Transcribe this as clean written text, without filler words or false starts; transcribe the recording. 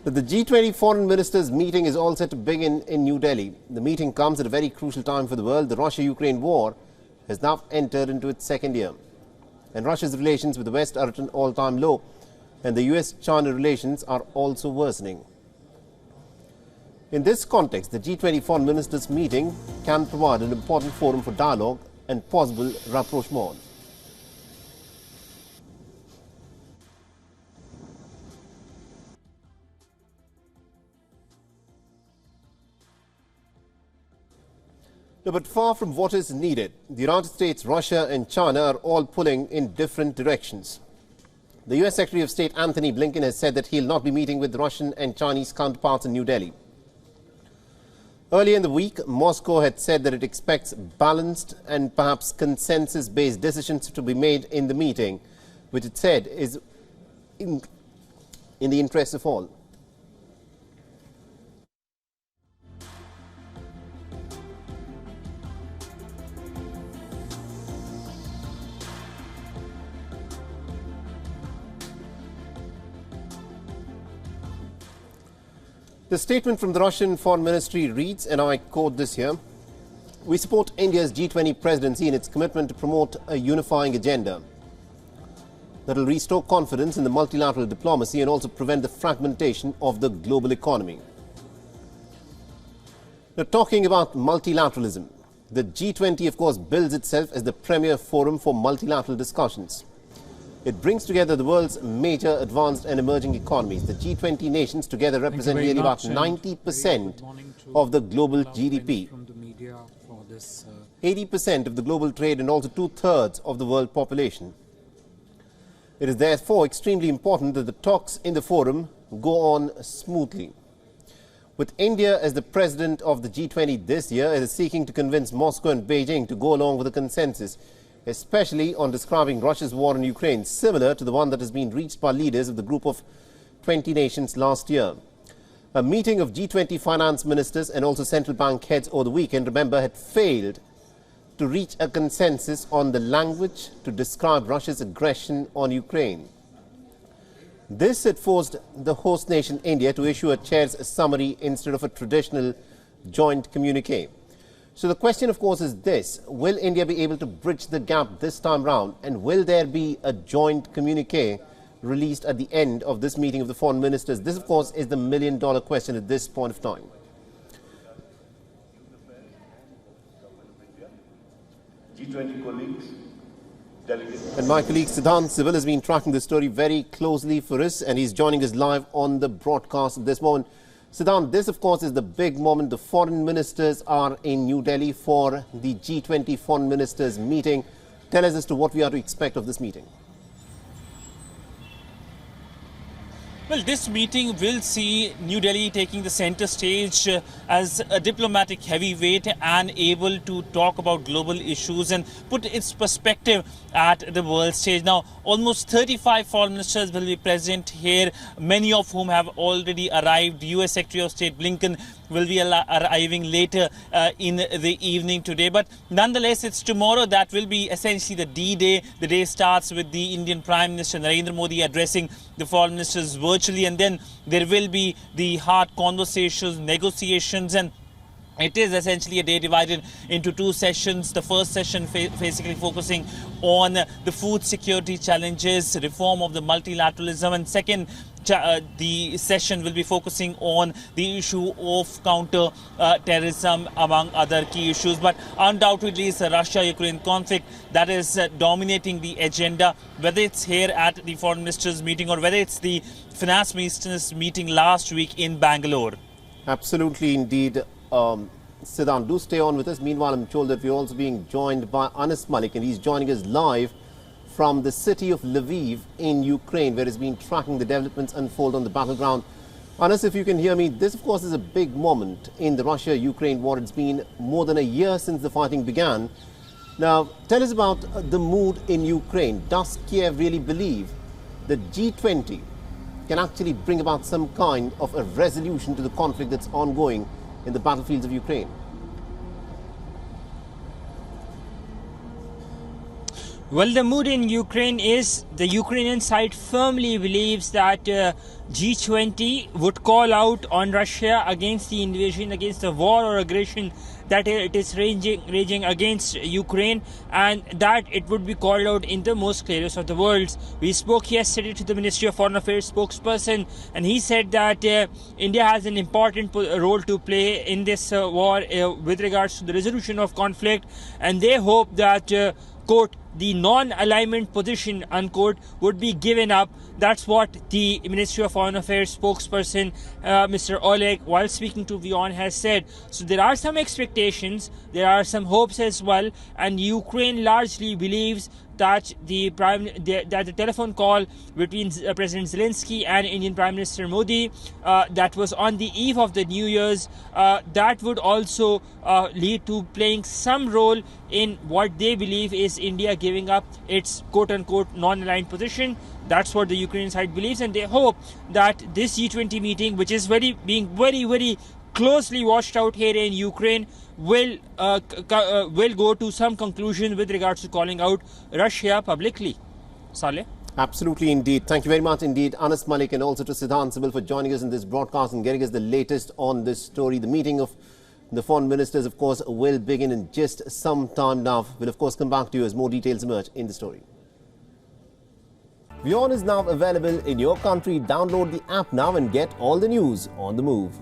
The G20 foreign ministers meeting is all set to begin in New Delhi. The meeting comes at a very crucial time for the world. The Russia-Ukraine war has now entered into its second year. And Russia's relations with the West are at an all-time low. And the US-China relations are also worsening. In this context, the G20 foreign ministers meeting can provide an important forum for dialogue and possible rapprochement. But far from what is needed, the United States, Russia and China are all pulling in different directions. The US Secretary of State Antony Blinken has said that he'll not be meeting with Russian and Chinese counterparts in New Delhi. Earlier in the week, Moscow had said that it expects balanced and perhaps consensus-based decisions to be made in the meeting, which it said is in the interest of all. The statement from the Russian Foreign Ministry reads, and I quote this here, "We support India's G20 presidency in its commitment to promote a unifying agenda that will restore confidence in the multilateral diplomacy and also prevent the fragmentation of the global economy." Now, talking about multilateralism, the G20, of course, bills itself as the premier forum for multilateral discussions. It brings together the world's major advanced and emerging economies. The G20 nations together represent nearly about 90% of the global GDP, 80% of the global trade and also 2/3 of the world population. It is therefore extremely important that the talks in the forum go on smoothly. With India as the president of the G20 this year, it is seeking to convince Moscow and Beijing to go along with a consensus, especially on describing Russia's war in Ukraine, similar to the one that has been reached by leaders of the group of 20 nations last year. A meeting of G20 finance ministers and also central bank heads over the weekend, remember, had failed to reach a consensus on the language to describe Russia's aggression on Ukraine. This had forced the host nation India to issue a chair's summary instead of a traditional joint communique. So the question, of course, is this: will India be able to bridge the gap this time round, and will there be a joint communique released at the end of this meeting of the foreign ministers? This, of course, is the million-dollar question at this point of time. G20 colleagues, delegates. And my colleague Siddhant Civil has been tracking the story very closely for us, and he's joining us live on the broadcast at this moment. Siddhant, this, of course, is the big moment. The foreign ministers are in New Delhi for the G20 foreign ministers meeting. Tell us as to what we are to expect of this meeting. Well, this meeting will see New Delhi taking the center stage as a diplomatic heavyweight and able to talk about global issues and put its perspective at the world stage. Now, almost 35 foreign ministers will be present here, many of whom have already arrived. US Secretary of State Blinken will be arriving later in the evening today. But nonetheless, it's tomorrow that will be essentially the D-Day. The day starts with the Indian Prime Minister Narendra Modi addressing the foreign ministers virtually, and then there will be the hard conversations, negotiations, and it is essentially a day divided into two sessions. The first session basically focusing on the food security challenges, reform of the multilateralism, and second, the session will be focusing on the issue of counter-terrorism, among other key issues. But undoubtedly, it's the Russia-Ukraine conflict that is dominating the agenda, whether it's here at the foreign ministers meeting or whether it's the finance ministers meeting last week in Bangalore. Absolutely, indeed. Siddhant, do stay on with us. Meanwhile, I'm told that we're also being joined by Anas Malik, and he's joining us live from the city of Lviv in Ukraine, where he's been tracking the developments unfold on the battleground. Anas, if you can hear me, this, of course, is a big moment in the Russia-Ukraine war. It's been more than a year since the fighting began. Now, tell us about the mood in Ukraine. Does Kiev really believe that G20 can actually bring about some kind of a resolution to the conflict that's ongoing in the battlefields of Ukraine? Well, the mood in Ukraine is the Ukrainian side firmly believes that G20 would call out on Russia against the invasion, against the war or aggression that it is raging against Ukraine, and that it would be called out in the most clearest of the worlds. We spoke yesterday to the Ministry of Foreign Affairs spokesperson, and he said that India has an important role to play in this war with regards to the resolution of conflict, and they hope that quote, the non-alignment position, unquote, would be given up. That's what the Ministry of Foreign Affairs spokesperson, Mr. Oleg, while speaking to WION, has said. So there are some expectations, there are some hopes as well, and Ukraine largely believes that the telephone call between President Zelensky and Indian Prime Minister Modi that was on the eve of the New Year's, that would also lead to playing some role in what they believe is India giving up its quote-unquote non-aligned position. That's what the Ukrainian side believes, and they hope that this G20 meeting, which is being very closely watched out here in Ukraine, will go to some conclusion with regards to calling out Russia publicly. Saleh? Absolutely indeed. Thank you very much indeed, Anas Malik, and also to Siddhant Sibil for joining us in this broadcast and getting us the latest on this story. The meeting of the foreign ministers, of course, will begin in just some time now. We'll, of course, come back to you as more details emerge in the story. WION is now available in your country. Download the app now and get all the news on the move.